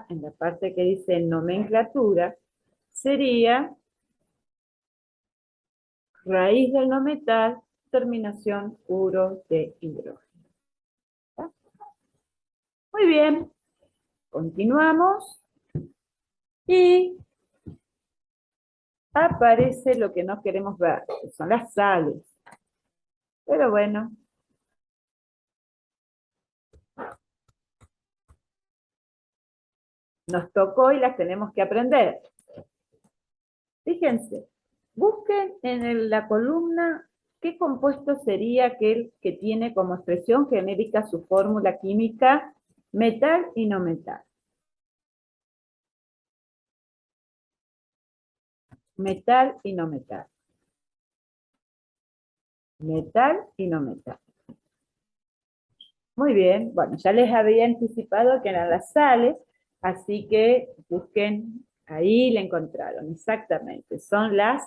acá, en la parte que dice nomenclatura, sería raíz del no metal, terminación uro de hidrógeno. ¿Está? Muy bien, continuamos y aparece lo que no queremos ver, que son las sales. Pero bueno, nos tocó y las tenemos que aprender. Fíjense, busquen en la columna qué compuesto sería aquel que tiene como expresión genérica su fórmula química metal y no metal. Metal y no metal. Metal y no metal. Muy bien, bueno, ya les había anticipado que eran las sales, así que busquen, ahí la encontraron, exactamente, son las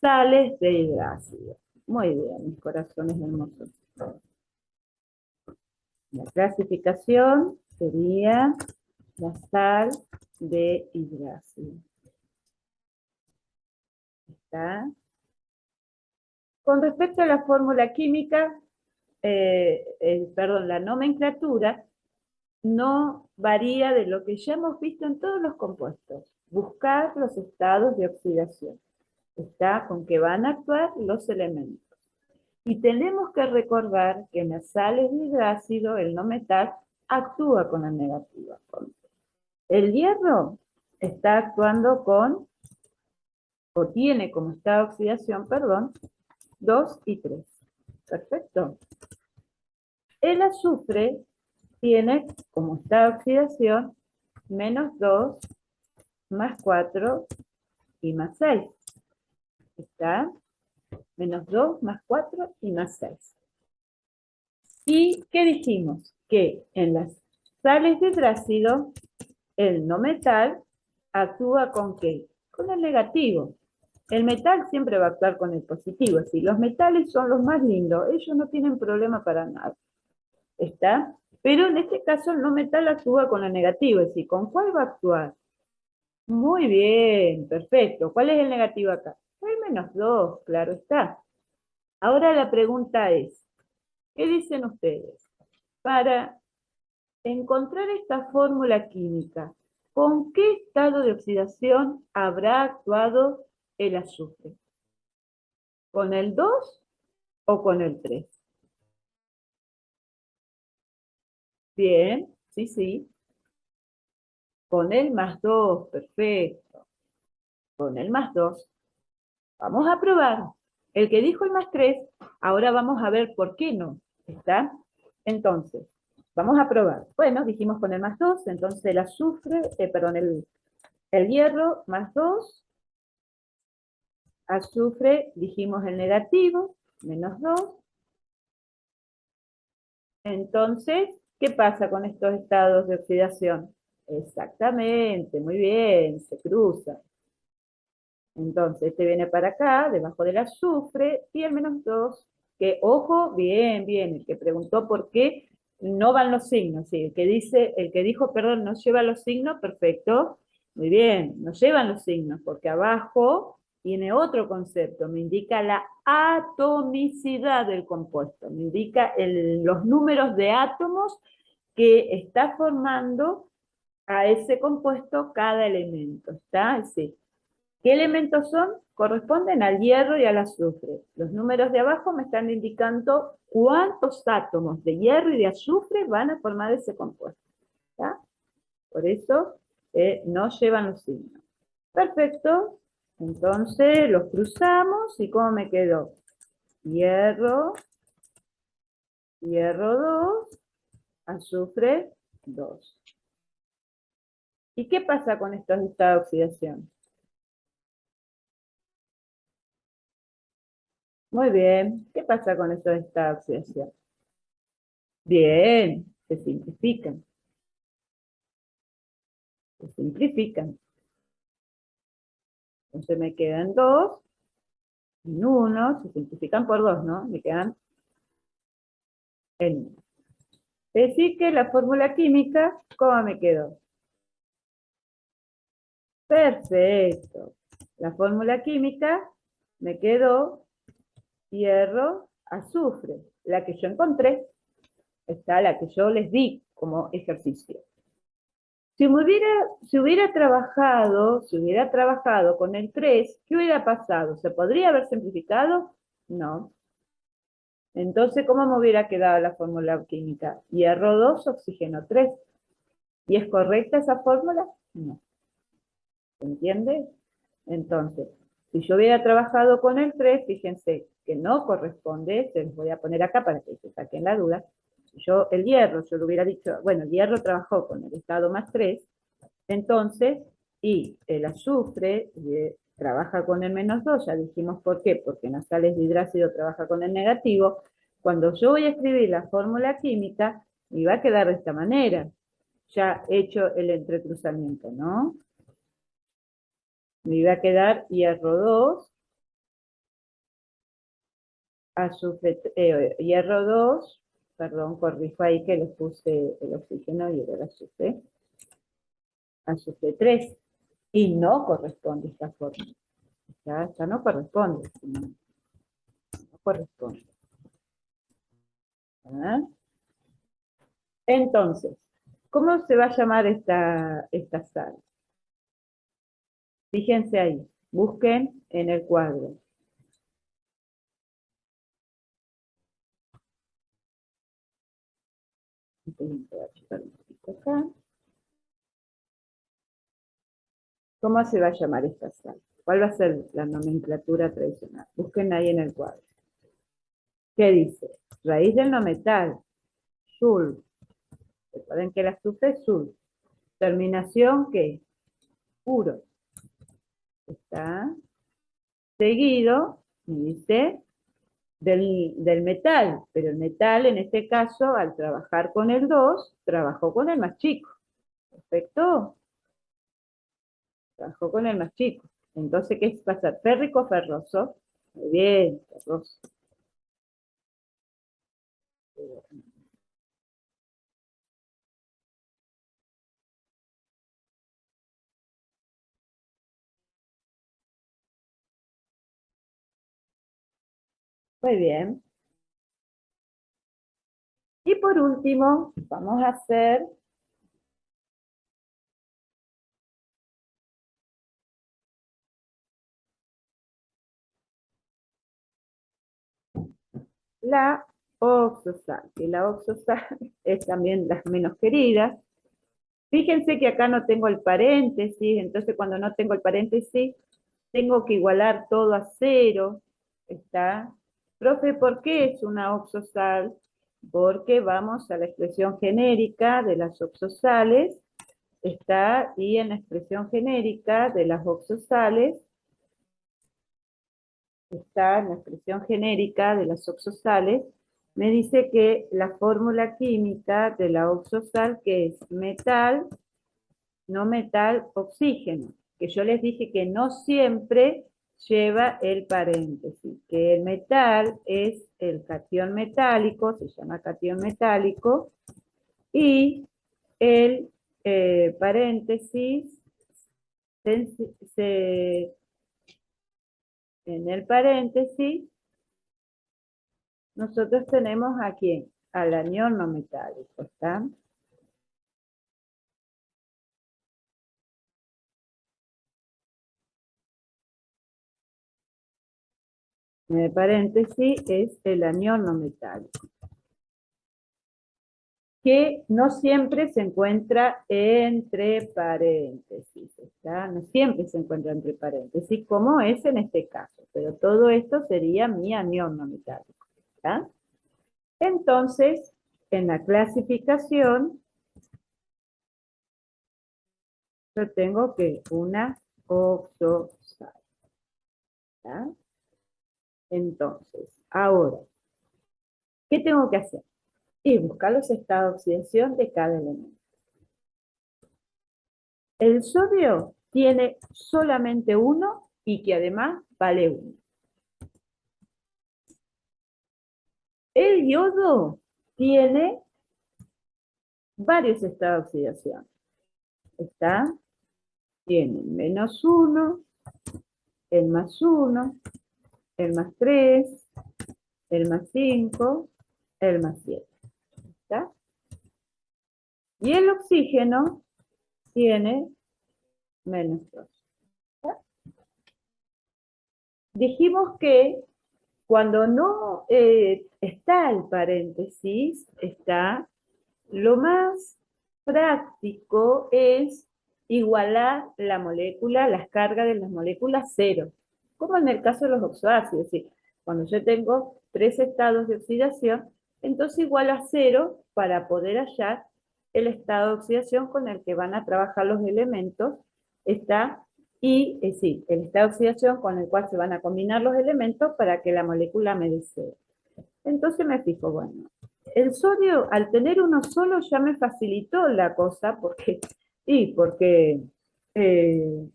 sales de hidrácido. Muy bien, mis corazones hermosos. La clasificación sería la sal de hidrácido. ¿Está? Con respecto a la fórmula química, perdón, la nomenclatura no varía de lo que ya hemos visto en todos los compuestos. Buscar los estados de oxidación. Está con que van a actuar los elementos. Y tenemos que recordar que en las sales de hidrácido, el no metal actúa con la negativa. El hierro está actuando con, o tiene como estado de oxidación, perdón, 2 y 3. Perfecto. El azufre tiene como estado de oxidación -2, +4 y +6. Está -2, +4 y +6. ¿Y qué dijimos? Que en las sales de hidrácido, el no metal actúa con ¿qué? Con el negativo. El metal siempre va a actuar con el positivo. Si los metales son los más lindos, ellos no tienen problema para nada. ¿Está? Pero en este caso el no metal actúa con el negativo. Es decir, ¿con cuál va a actuar? Muy bien, perfecto. ¿Cuál es el negativo acá? El -2, claro está. Ahora la pregunta es, ¿qué dicen ustedes? Para encontrar esta fórmula química, ¿con qué estado de oxidación habrá actuado el azufre? ¿Con el 2 o con el 3? Bien, sí, sí. Con el +2, perfecto. Con el +2. Vamos a probar. El que dijo el +3, ahora vamos a ver por qué no. ¿Está? Entonces, vamos a probar. Bueno, dijimos con el +2, entonces el azufre, perdón, el hierro +2, azufre, dijimos el negativo, -2. Entonces, ¿qué pasa con estos estados de oxidación? Exactamente, muy bien, se cruzan. Entonces, este viene para acá, debajo del azufre, y el -2, que, ojo, bien, bien, el que preguntó por qué no van los signos, sí, el que dijo, perdón, no lleva los signos, perfecto, muy bien, no llevan los signos, porque abajo tiene otro concepto, me indica la atomicidad del compuesto, me indica los números de átomos que está formando a ese compuesto cada elemento, ¿está? Sí. ¿Qué elementos son? Corresponden al hierro y al azufre. Los números de abajo me están indicando cuántos átomos de hierro y de azufre van a formar ese compuesto. ¿Está? Por eso no llevan los signos. Perfecto. Entonces los cruzamos y ¿cómo me quedó? Hierro, hierro 2, azufre 2. ¿Y qué pasa con estos estados de oxidación? Muy bien. ¿Qué pasa con estos estados de oxidación? Bien, se simplifican. Se simplifican. Entonces me quedan 2, en 1, se simplifican por 2, ¿no? Me quedan en 1. Es decir que la fórmula química, ¿cómo me quedó? Perfecto. La fórmula química me quedó hierro, azufre, la que yo encontré, está la que yo les di como ejercicio. Si hubiera trabajado con el 3, ¿qué hubiera pasado? ¿Se podría haber simplificado? No. Entonces, ¿cómo me hubiera quedado la fórmula química? Hierro 2, oxígeno 3. ¿Y es correcta esa fórmula? No. ¿Se entiende? Entonces, si yo hubiera trabajado con el 3, fíjense que no corresponde, se los voy a poner acá para que se saquen la duda. El hierro, yo le hubiera dicho, bueno, el hierro trabajó con el estado más 3, entonces, y el azufre trabaja con el menos 2, ya dijimos por qué, porque en las sales de hidrácido trabaja con el negativo. Cuando yo voy a escribir la fórmula química, me va a quedar de esta manera, ya hecho el entrecruzamiento, ¿no? Me iba a quedar hierro 2, hierro 2, perdón, corrijo ahí que le puse el oxígeno y el azufre 3, y no corresponde esta fórmula. Ya no corresponde, no corresponde. ¿Ah? Entonces, ¿cómo se va a llamar esta sal? Fíjense ahí, busquen en el cuadro. Acá. ¿Cómo se va a llamar esta sal? ¿Cuál va a ser la nomenclatura tradicional? Busquen ahí en el cuadro. ¿Qué dice? Raíz del no metal, sul. Recuerden que el azufre es sul. Terminación, ¿qué? Puro. Está seguido, dice, del metal, pero el metal en este caso, al trabajar con el 2, trabajó con el más chico. ¿Perfecto? Trabajó con el más chico. Entonces, ¿qué pasa? Férrico, ferroso. Muy bien, ferroso. Muy bien. Y por último, vamos a hacer la oxosal, que la oxosal es también las menos queridas. Fíjense que acá no tengo el paréntesis, entonces cuando no tengo el paréntesis, tengo que igualar todo a 0. ¿Está? Profe, ¿por qué es una oxosal? Porque vamos a la expresión genérica de las oxosales, está, y en la expresión genérica de las oxosales, está en la expresión genérica de las oxosales, me dice que la fórmula química de la oxosal, que es metal, no metal, oxígeno, que yo les dije que no siempre lleva el paréntesis, que el metal es el catión metálico, se llama catión metálico, y el paréntesis, se, en el paréntesis, nosotros tenemos a quién, al anión no metálico, ¿está? En el paréntesis es el anión no metálico, que no siempre se encuentra entre paréntesis, ¿está? No siempre se encuentra entre paréntesis, como es en este caso, pero todo esto sería mi anión no metálico, ¿está? Entonces, en la clasificación, yo tengo que una oxosal, ¿está? Entonces, ahora, ¿qué tengo que hacer? Y buscar los estados de oxidación de cada elemento. El sodio tiene solamente uno y que además vale 1. El yodo tiene varios estados de oxidación. ¿Está? tienen menos 1, el más 1, el más 3, el más 5, el más 7. ¿Está? Y el oxígeno tiene menos 2. Dijimos que cuando no está el paréntesis, está lo más práctico es igualar la molécula, las cargas de las moléculas cero, como en el caso de los oxoácidos. Es decir, cuando yo tengo 3 estados de oxidación, entonces igualo a 0 para poder hallar el estado de oxidación con el que van a trabajar los elementos, está, y es decir, el estado de oxidación con el cual se van a combinar los elementos para que la molécula me dé 0. Entonces me fijo, bueno, el sodio, al tener uno solo, ya me facilitó la cosa, porque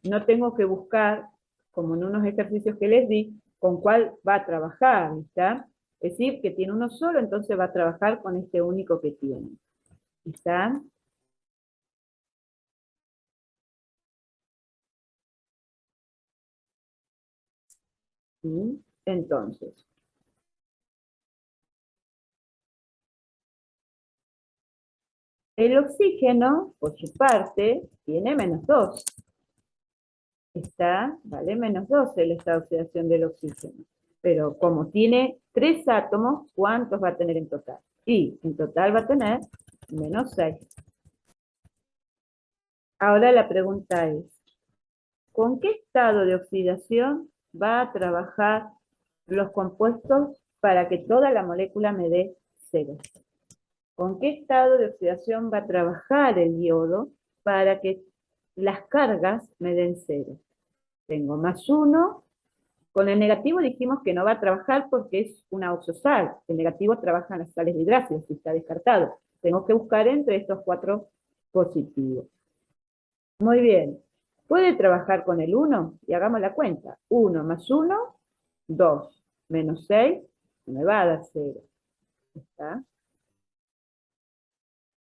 no tengo que buscar, como en unos ejercicios que les di, con cuál va a trabajar, ¿está? Es decir, que tiene uno solo, entonces va a trabajar con este único que tiene. ¿Está? ¿Sí? Entonces, el oxígeno, por su parte, tiene menos 2. Está, vale, menos 2 el estado de oxidación del oxígeno. Pero como tiene 3 átomos, ¿cuántos va a tener en total? Y en total va a tener menos 6. Ahora la pregunta es, ¿con qué estado de oxidación va a trabajar los compuestos para que toda la molécula me dé 0? ¿Con qué estado de oxidación va a trabajar el yodo para que las cargas me den 0? Tengo más 1. Con el negativo dijimos que no va a trabajar porque es una oxosal. El negativo trabaja en las sales de hidrácido, si está descartado. Tengo que buscar entre estos 4 positivos. Muy bien. ¿Puede trabajar con el 1? Y hagamos la cuenta. 1 más 1, 2. Menos 6, me va a dar 0. ¿Está?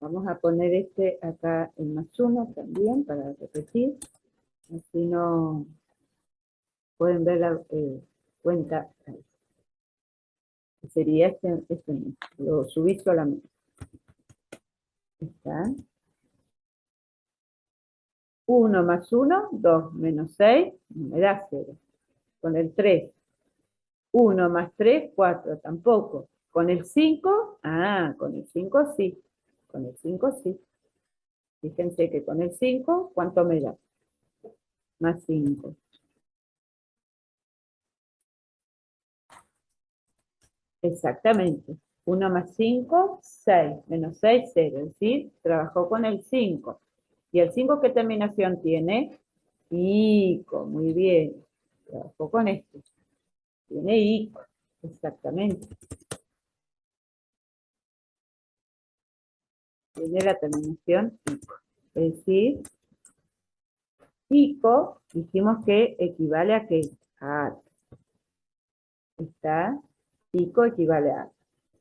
Vamos a poner este acá en más 1 también para repetir. Así no pueden ver la cuenta. Sería este mismo. Lo subí solamente. ¿Está? 1 más 1, 2 menos 6, me da 0. Con el 3, 1 más 3, 4, tampoco. Con el 5, con el 5 sí. Con el 5 sí. Fíjense que con el 5, ¿cuánto me da? Más 5. Exactamente. 1 más 5, 6. Menos 6, 0. Es decir, trabajó con el 5. ¿Y el 5 qué terminación tiene? Ico, muy bien. Trabajó con esto. Tiene ico, exactamente. Tiene la terminación ico. Es decir, ico, dijimos que equivale a qué? A ato. ¿Está? Ico equivale a ato.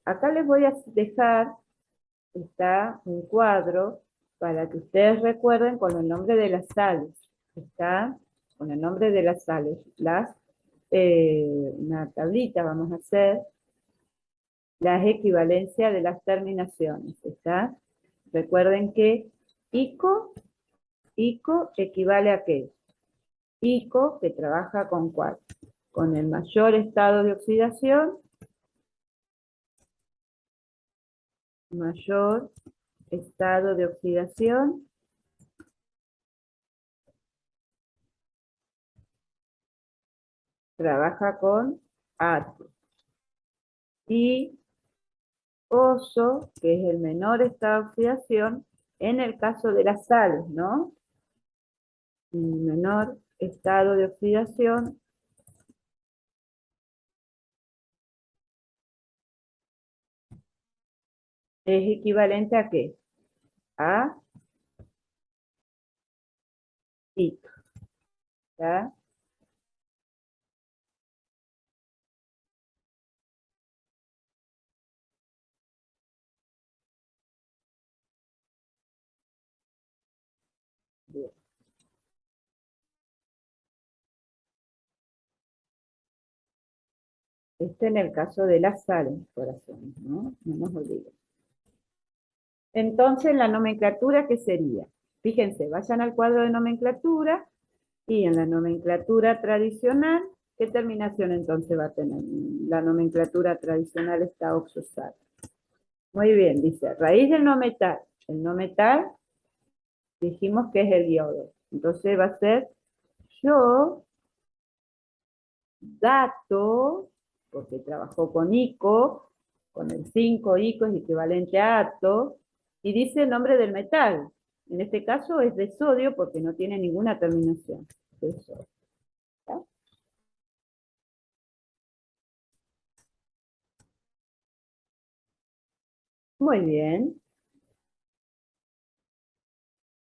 Acá les voy a dejar, está un cuadro para que ustedes recuerden con el nombre de las sales. Está con el nombre de las sales. Una tablita vamos a hacer, las equivalencias de las terminaciones. ¿Está? Recuerden que ico equivale a qué? Ico, que trabaja con cuál? Con el mayor estado de oxidación, mayor estado de oxidación, trabaja con ato. Y oso, que es el menor estado de oxidación, en el caso de las sales, ¿no? El menor estado de oxidación es equivalente a qué? A ico. ¿Está? Bien. Este en el caso de las sales, corazones, ¿no? No nos olvidemos. Entonces, la nomenclatura, ¿qué sería? Fíjense, vayan al cuadro de nomenclatura y en la nomenclatura tradicional, ¿qué terminación entonces va a tener? La nomenclatura tradicional está oxosal. Muy bien, dice, raíz del no metal. El no metal dijimos que es el yodo. Entonces va a ser yo, dato, porque trabajó con ICO, con el 5 ICO es equivalente a ato, y dice el nombre del metal. En este caso es de sodio porque no tiene ninguna terminación de sodio. ¿Está? Muy bien.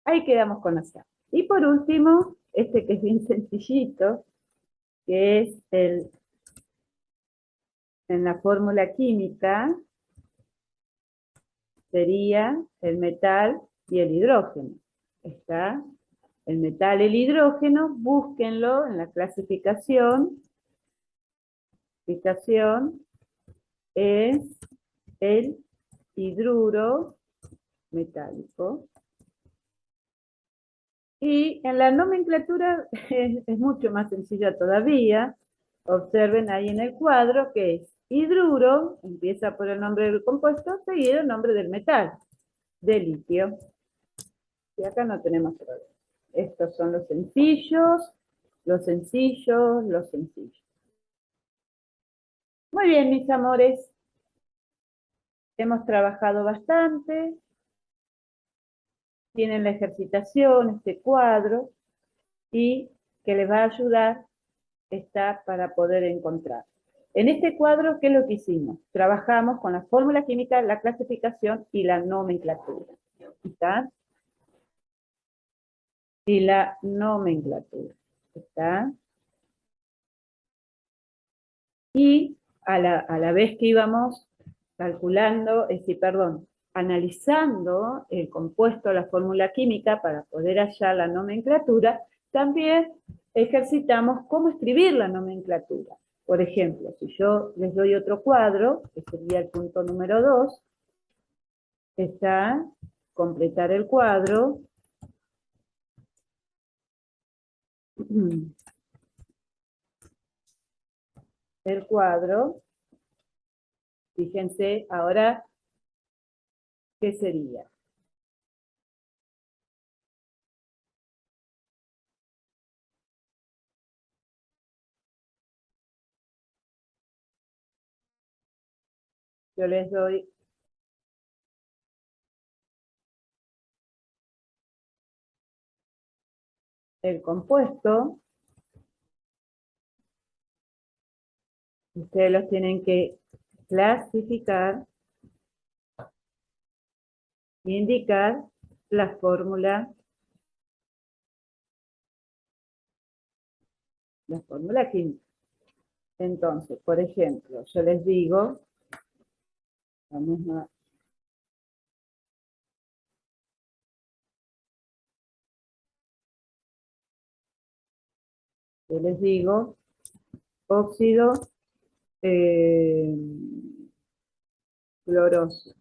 Ahí quedamos con la sal. Y por último, este que es bien sencillito, que es en la fórmula química, sería el metal y el hidrógeno. Está el metal y el hidrógeno, búsquenlo en la clasificación. Clasificación es el hidruro metálico. Y en la nomenclatura es mucho más sencilla todavía. Observen ahí en el cuadro que es hidruro, empieza por el nombre del compuesto, seguido el nombre del metal, de litio. Y acá no tenemos problema. Estos son los sencillos, los sencillos, los sencillos. Muy bien, mis amores. Hemos trabajado bastante. Tienen la ejercitación, este cuadro, y que les va a ayudar está para poder encontrar. En este cuadro, ¿qué es lo que hicimos? Trabajamos con la fórmula química, la clasificación y la nomenclatura. ¿Está? Y la nomenclatura. ¿Está? Y a la vez que íbamos calculando, perdón, analizando el compuesto, la fórmula química para poder hallar la nomenclatura, también ejercitamos cómo escribir la nomenclatura. Por ejemplo, si yo les doy otro cuadro, que sería el punto número 2, está completar el cuadro. El cuadro, fíjense ahora, ¿qué sería? Yo les doy el compuesto, ustedes los tienen que clasificar e indicar la fórmula química. Entonces, por ejemplo, yo les digo, vamos a, yo les digo, óxido eh, cloroso,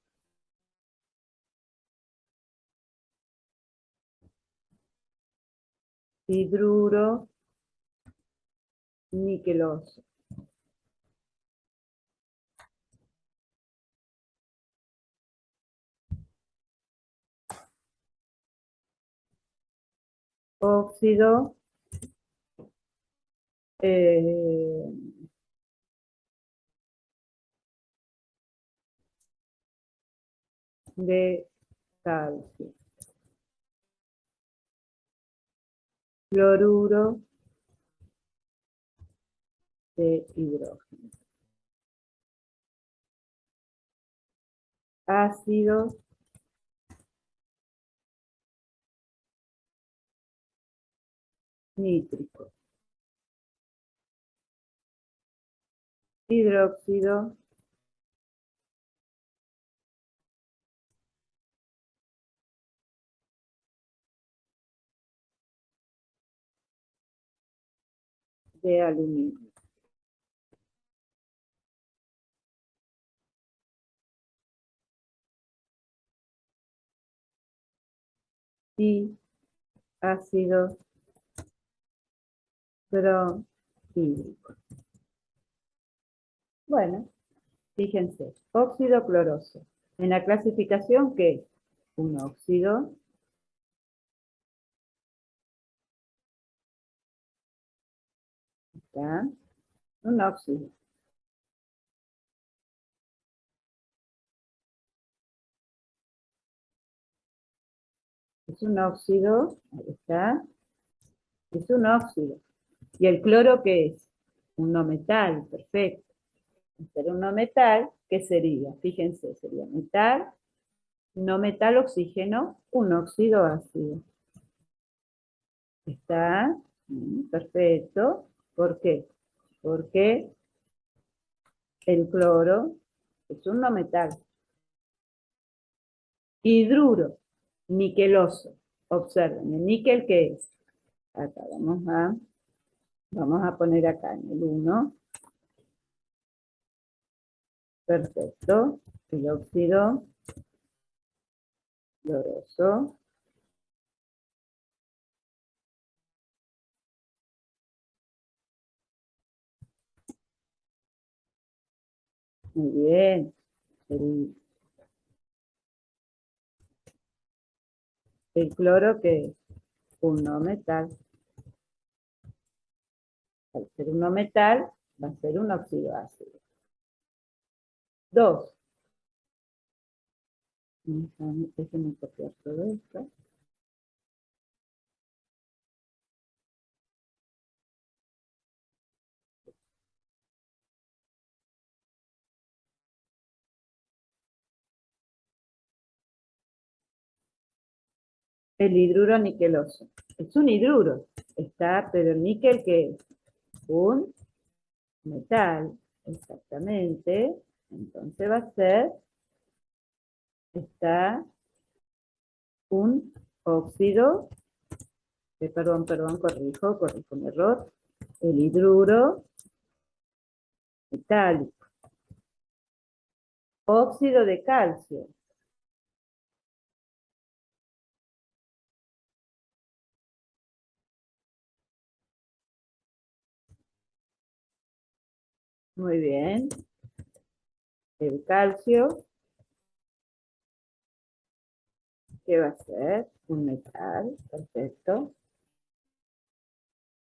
hidruro niqueloso, óxido eh, de calcio, cloruro de hidrógeno, ácido nítrico, hidróxido de aluminio. y ácido clorhídrico. Bueno, fíjense, óxido cloroso. En la clasificación, ¿qué es? Un óxido. ¿Está? Un óxido. Es un óxido, ahí está, es un óxido. ¿Y el cloro qué es? Un no metal, perfecto. Ser un no metal, ¿qué sería? Fíjense, sería metal, no metal, oxígeno, un óxido ácido. ¿Está? Perfecto. ¿Por qué? Porque el cloro es un no metal. Hidruro, niqueloso. Observen, ¿el níquel qué es? Acá vamos a poner acá en el 1. Perfecto. El óxido cloroso. Muy bien. El, el cloro que es un no metal. Al ser un no metal, va a ser un óxido ácido. 2. Déjenme copiar todo esto. El hidruro niqueloso. Es un hidruro. Está, pero el níquel que es un metal. Exactamente. Entonces va a ser, está un óxido, corrijo mi error. El hidruro metálico. Óxido de calcio. Muy bien. El calcio, ¿qué va a ser? Un metal, perfecto.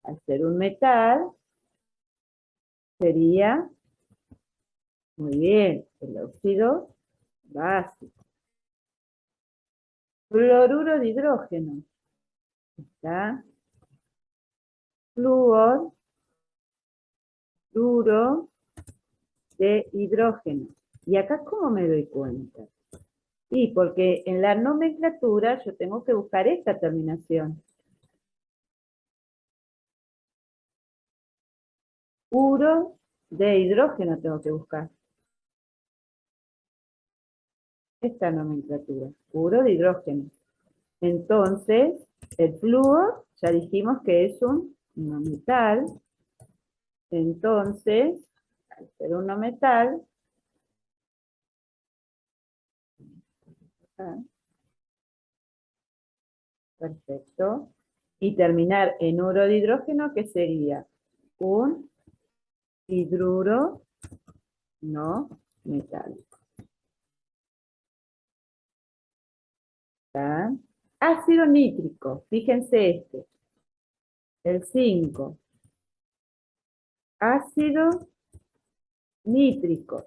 Al ser un metal, sería, muy bien, el óxido básico. Fluoruro de hidrógeno. Está flúor, fluoro de hidrógeno. ¿Y acá cómo me doy cuenta? Y porque en la nomenclatura yo tengo que buscar esta terminación. Uro de hidrógeno tengo que buscar. Esta nomenclatura, uro de hidrógeno. Entonces, el flúor, ya dijimos que es un no metal. Entonces, al ser un no metal, perfecto. Y terminar en uro de hidrógeno, que sería un hidruro no metálico. ¿Está? Ácido nítrico, fíjense este, el 5. Ácido nítrico.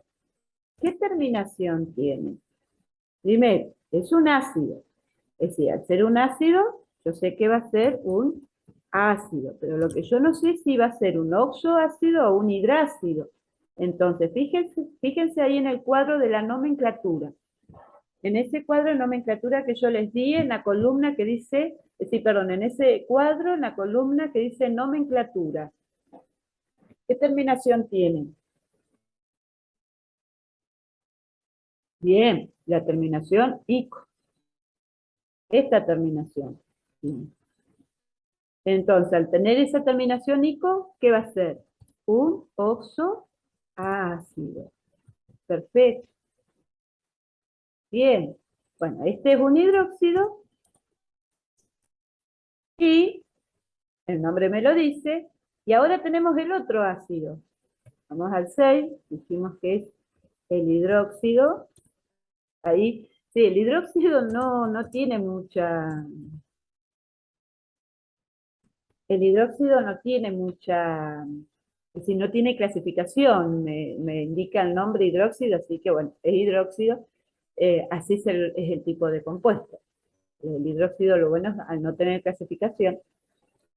¿Qué terminación tiene? Primero, es un ácido. Es decir, al ser un ácido, yo sé que va a ser un ácido, pero lo que yo no sé es si va a ser un oxoácido o un hidrácido. Entonces, fíjense ahí en el cuadro de la nomenclatura. En ese cuadro de nomenclatura que yo les di, en la columna que dice, sí, perdón, en ese cuadro, en la columna que dice nomenclatura. ¿Qué terminación tiene? Bien, la terminación ICO. Esta terminación. Bien. Entonces, al tener esa terminación ICO, ¿qué va a ser? Un oxoácido. Perfecto. Bien. Bueno, este es un hidróxido el nombre me lo dice, y ahora tenemos el otro ácido. Vamos al 6, dijimos que es el hidróxido. Ahí, sí, el hidróxido no tiene mucha... El hidróxido no tiene mucha... Es decir, no tiene clasificación, me indica el nombre hidróxido, así que bueno, es hidróxido, así es el tipo de compuesto. El hidróxido, lo bueno es al no tener clasificación.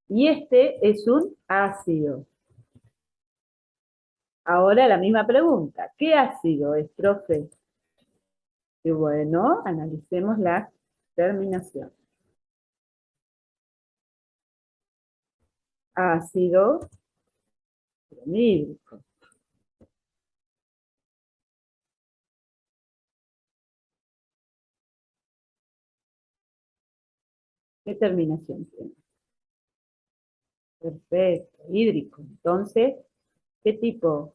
Y este es un ácido. Ahora la misma pregunta, ¿qué ácido es, profe? Y bueno, analicemos la terminación. Ácido bromídrico. ¿Qué terminación tiene? Perfecto, hídrico. Entonces, ¿qué tipo,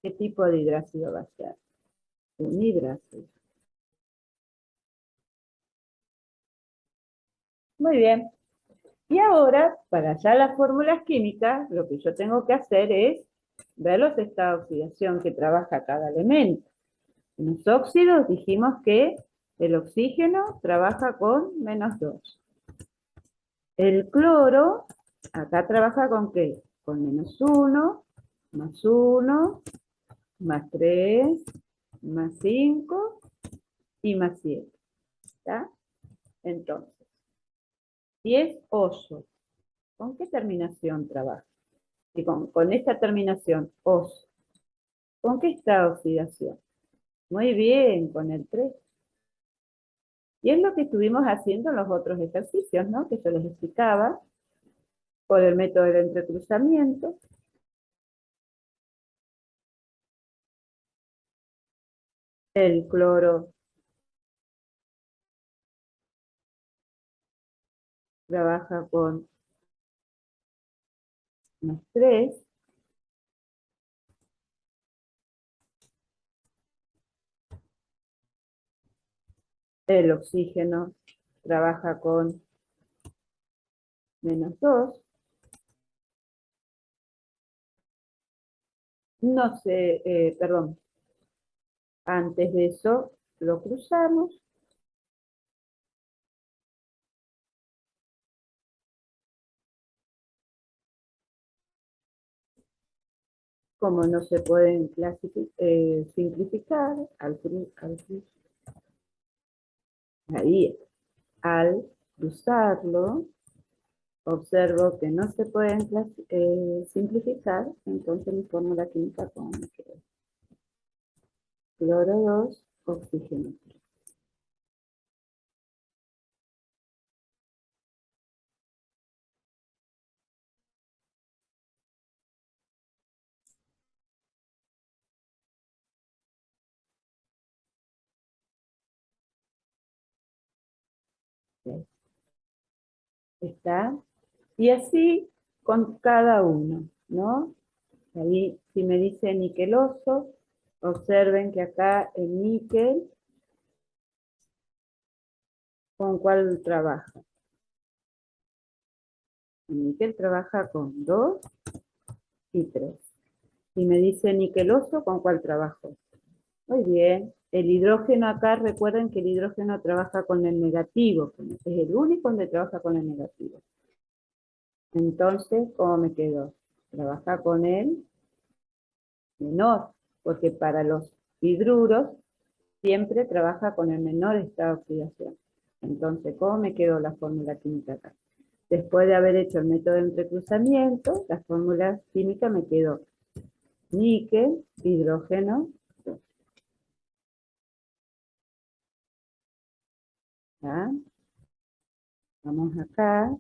¿qué tipo de hidrácido va a ser? Un hidrácido. Muy bien. Y ahora, para ya las fórmulas químicas, lo que yo tengo que hacer es ver los estados de oxidación que trabaja cada elemento. En los óxidos dijimos que el oxígeno trabaja con -2. El cloro, acá trabaja con ¿qué? Con -1, +1, +3, +5 y +7. ¿Está? Entonces, si es oso, ¿con qué terminación trabaja? Y con esta terminación, oso, ¿con qué está oxidación? Muy bien, con el 3. Y es lo que estuvimos haciendo en los otros ejercicios, ¿no? Que yo les explicaba, por el método del entrecruzamiento. El cloro trabaja con +3. El oxígeno trabaja con -2. No sé, perdón, antes de eso lo cruzamos. Como no se pueden simplificar, ahí, al cruzarlo, observo que no se pueden simplificar, entonces mi fórmula química como me queda. Cloro 2, oxígeno 3. ¿Está? Y así con cada uno, ¿no? Ahí, si me dice niqueloso, observen que acá el níquel, ¿con cuál trabaja? El níquel trabaja con 2 y 3. Si me dice niqueloso, ¿con cuál trabajo? Muy bien. El hidrógeno acá, recuerden que el hidrógeno trabaja con el negativo. Es el único donde trabaja con el negativo. Entonces, ¿cómo me quedó? Trabaja con el menor, porque para los hidruros siempre trabaja con el menor estado de oxidación. Entonces, ¿cómo me quedó la fórmula química acá? Después de haber hecho el método de entrecruzamiento, la fórmula química me quedó níquel, hidrógeno, ¿ya? Vamos acá.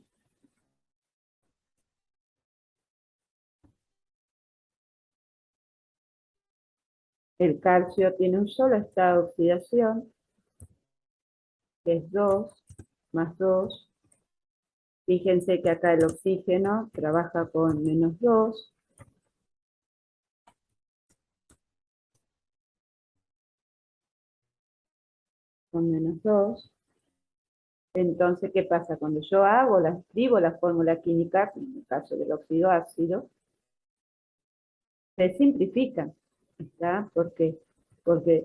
El calcio tiene un solo estado de oxidación, que es 2 más 2. Fíjense que acá el oxígeno trabaja con -2. Con -2. Entonces, ¿qué pasa? Cuando yo escribo la fórmula química, en el caso del óxido ácido, se simplifica, ¿está? Porque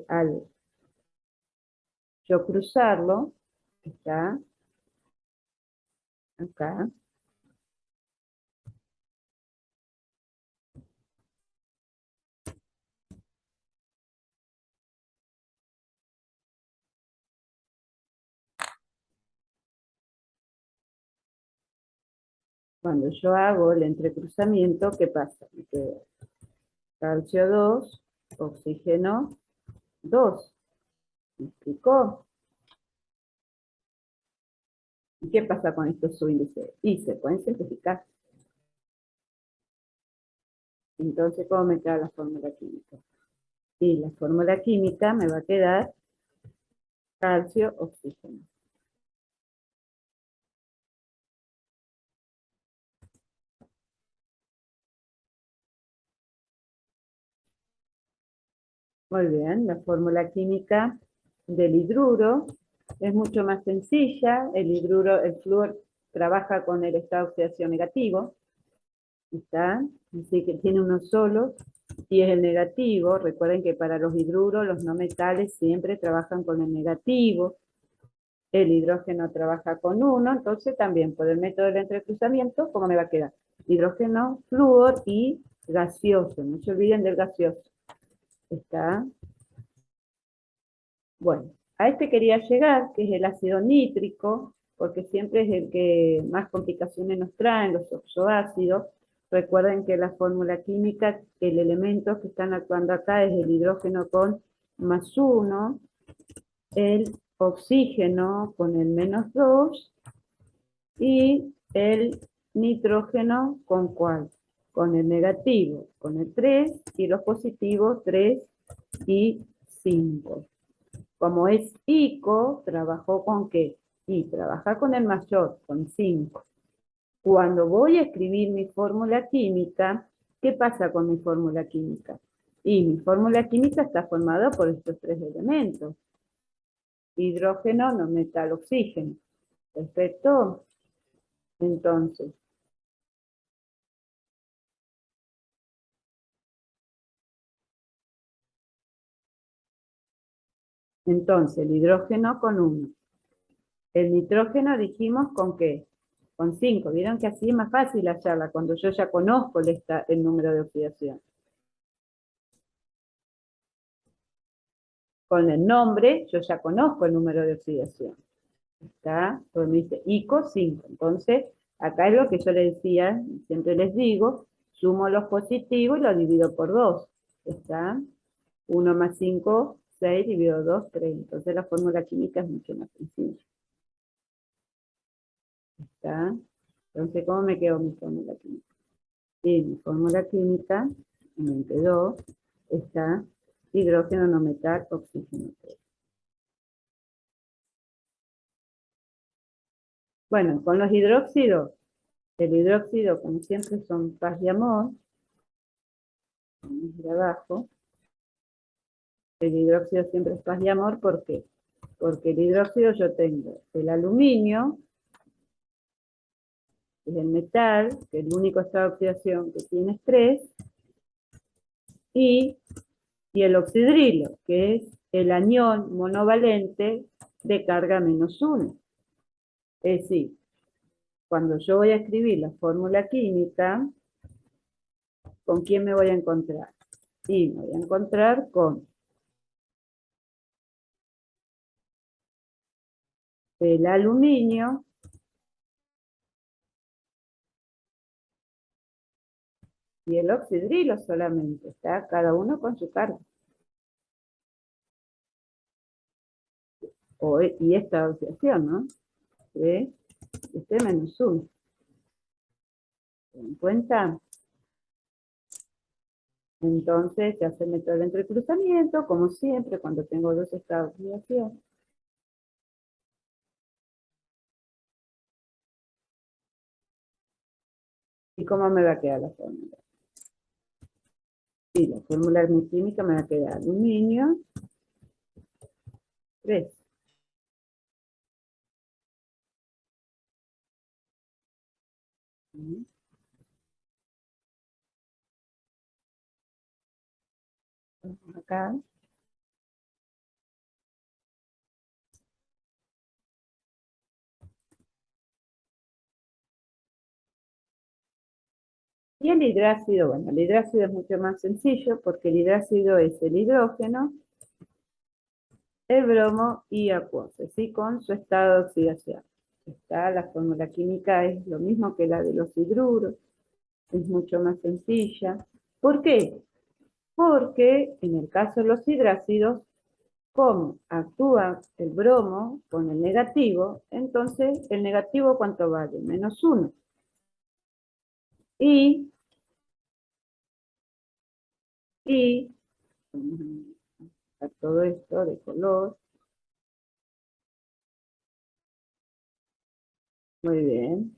al yo cruzarlo, está acá, cuando yo hago el entrecruzamiento, ¿qué pasa? Me queda calcio 2, oxígeno 2. ¿Me explicó? ¿Y qué pasa con estos subíndices? Y se pueden simplificar. Entonces, ¿cómo me queda la fórmula química? Y la fórmula química me va a quedar calcio, oxígeno. Muy bien, la fórmula química del hidruro es mucho más sencilla. El flúor trabaja con el estado de oxidación negativo, ¿está? Así que tiene uno solo, y es el negativo. Recuerden que para los hidruros, los no metales siempre trabajan con el negativo. El hidrógeno trabaja con uno, entonces también por el método del entrecruzamiento, ¿cómo me va a quedar? Hidrógeno, flúor y gaseoso. No se olviden del gaseoso. ¿Está? Bueno, a este quería llegar, que es el ácido nítrico, porque siempre es el que más complicaciones nos traen, los oxoácidos. Recuerden que la fórmula química, el elemento que están actuando acá es el hidrógeno con +1, el oxígeno con el -2 y el nitrógeno con ¿cuál? Con el negativo, con el 3 y los positivos 3 y 5. Como es ICO, trabajó con ¿qué? Y trabaja con el mayor, con 5. Cuando voy a escribir mi fórmula química, ¿qué pasa con mi fórmula química? Y mi fórmula química está formada por estos tres elementos. Hidrógeno, no metal, oxígeno. ¿Perfecto? Entonces, el hidrógeno con 1. El nitrógeno dijimos con ¿qué? Con 5. Vieron que así es más fácil hallarla cuando yo ya conozco el número de oxidación. Con el nombre, yo ya conozco el número de oxidación. ¿Está? Pues me dice ICO 5. Entonces, acá es lo que yo les decía, siempre les digo, sumo los positivos y lo divido por 2. ¿Está? 1 más 5, 6, dividido 2, 3. Entonces la fórmula química es mucho más sencilla. ¿Está? Entonces, ¿cómo me quedó mi fórmula química? Y mi fórmula química, me quedó, está hidrógeno no metal, oxígeno 3. Bueno, con los hidróxidos, el hidróxido, como siempre, son paz y amor. De abajo. El hidróxido siempre es paz y amor, ¿por qué? Porque el hidróxido yo tengo el aluminio, que es el metal, que el único estado de oxidación que tiene es 3, y el oxidrilo, que es el anión monovalente de carga -1. Es decir, cuando yo voy a escribir la fórmula química, ¿con quién me voy a encontrar? Y me voy a encontrar con el aluminio y el oxidrilo solamente, ¿está? Cada uno con su carga. Y esta oxidación, ¿no? ¿Sí? Este -1. ¿Se dan cuenta? Entonces se hace el método de entrecruzamiento, como siempre, cuando tengo dos estados de oxidación. ¿Y cómo me va a quedar la fórmula? Y la fórmula química me va a quedar aluminio 3. Acá. Y el hidrácido, bueno, el hidrácido es mucho más sencillo porque el hidrácido es el hidrógeno, el bromo y acuoso, ¿sí? Con su estado de oxidación. Está, la fórmula química es lo mismo que la de los hidruros, es mucho más sencilla. ¿Por qué? Porque en el caso de los hidrácidos, como actúa el bromo con el negativo, entonces el negativo ¿cuánto vale? -1. Y, y, vamos a todo esto de color, muy bien.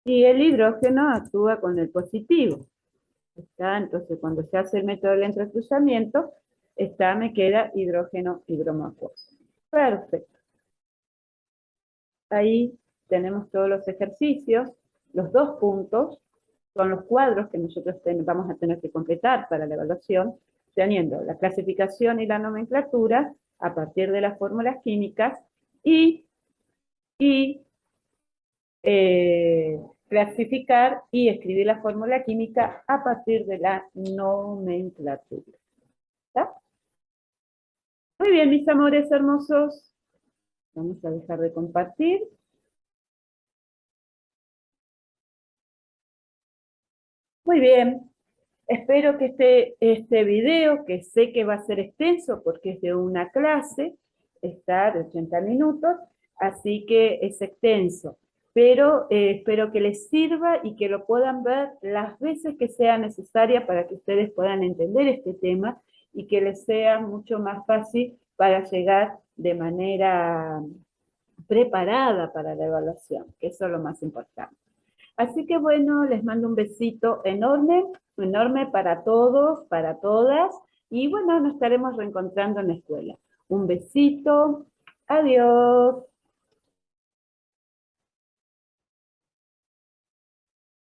Y el hidrógeno actúa con el positivo. ¿Está? Entonces, cuando se hace el método del entrecruzamiento, me queda hidrógeno y bromo acuoso. Perfecto. Ahí tenemos todos los ejercicios, los 2 puntos, son los cuadros que nosotros vamos a tener que completar para la evaluación, teniendo la clasificación y la nomenclatura a partir de las fórmulas químicas y, y clasificar y escribir la fórmula química a partir de la nomenclatura. ¿Está? Muy bien, mis amores hermosos. Vamos a dejar de compartir. Muy bien. Espero que este video, que sé que va a ser extenso porque es de una clase, está de 80 minutos, así que es extenso. Pero espero que les sirva y que lo puedan ver las veces que sea necesaria para que ustedes puedan entender este tema y que les sea mucho más fácil para llegar de manera preparada para la evaluación, que eso es lo más importante. Así que bueno, les mando un besito enorme, enorme para todos, para todas, y bueno, nos estaremos reencontrando en la escuela. Un besito, adiós.